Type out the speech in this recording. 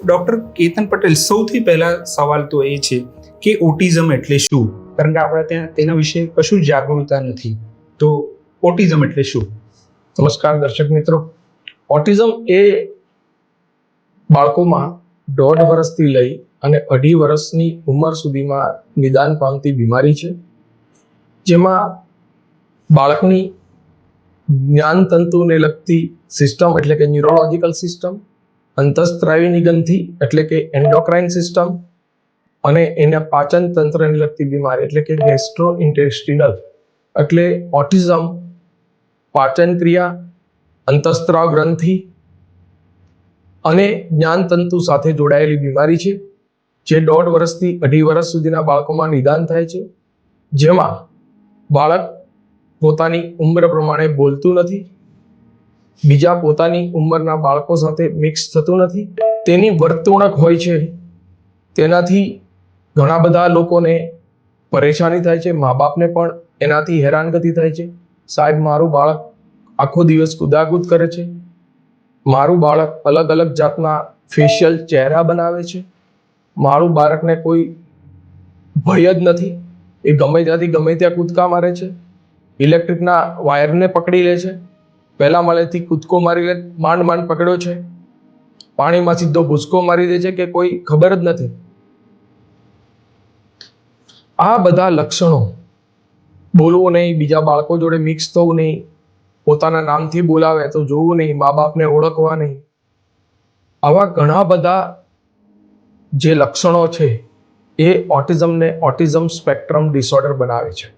Doctor Ketan Patel, સૌથી પહેલા સવાલ તો એ છે કે ઓટિઝમ એટલે શું? કારણ કે આપણે ત્યાં તેના વિશે કશું જાગૃતતા નથી. તો ઓટિઝમ એટલે શું? નમસ્કાર દર્શક મિત્રો. ઓટિઝમ એ બાળકોમાં 1.5 વર્ષથી લઈ અને 2.5 વર્ષની ઉંમર સુધીમાં નિદાન પામતી બીમારી છે, જેમાં બાળકની જ્ઞાનતંતુને લગતી સિસ્ટમ એટલે કે ન્યુરોલોજિકલ સિસ્ટમ, અંતઃસ્ત્રાવીની ગ્રંથિ એટલે કે એન્ડોક્રાઇન સિસ્ટમ અને એના પાચન તંત્રને લગતી બીમારી એટલે કે ગેસ્ટ્રોઇન્ટેસ્ટિનલ એટલે ઓટિઝમ પાચન ક્રિયા, અંતઃસ્ત્રાવ ગ્રંથિ અને જ્ઞાનતંતુ સાથે જોડાયેલી બીમારી છે, જે 1.5 વર્ષથી 2.5 વર્ષ સુધીના બાળકોમાં નિદાન થાય છે. જેમાં બાળક પોતાની ઉંમર પ્રમાણે બોલતું નથી, બીજા પોતાની ઉંમરના બાળકો સાથે મિક્સ થતું નથી, તેની વર્તણૂક હોય છે તેનાથી ઘણા બધા લોકોને પરેશાની થાય છે, મા બાપને પણ એનાથી હેરાનગતિ થાય છે. સાહેબ, મારું બાળક આખો દિવસ કુદાકૂદ કરે છે, મારું બાળક અલગ અલગ જાતના ફેશિયલ ચહેરા બનાવે છે, મારું બાળકને કોઈ ભય જ નથી, એ ગમે ત્યાંથી ગમે ત્યાં કૂદકા મારે છે, ઇલેક્ટ્રિકના વાયરને પકડી લે છે, પહેલા માળેથી કૂદકો મારી લે, માંડ પકડ્યો છે, પાણીમાં સીધો ભૂસકો મારી દે છે કે કોઈ ખબર જ નથી. આ બધા લક્ષણો, બોલવું નહીં, બીજા બાળકો જોડે મિક્સ થવું નહીં, પોતાના નામથી બોલાવે તો જોવું નહીં, મા બાપને ઓળખવા નહીં, આવા ઘણા બધા જે લક્ષણો છે એ ઓટિઝમને ઓટિઝમ સ્પેક્ટ્રમ ડિસઓર્ડર બનાવે છે.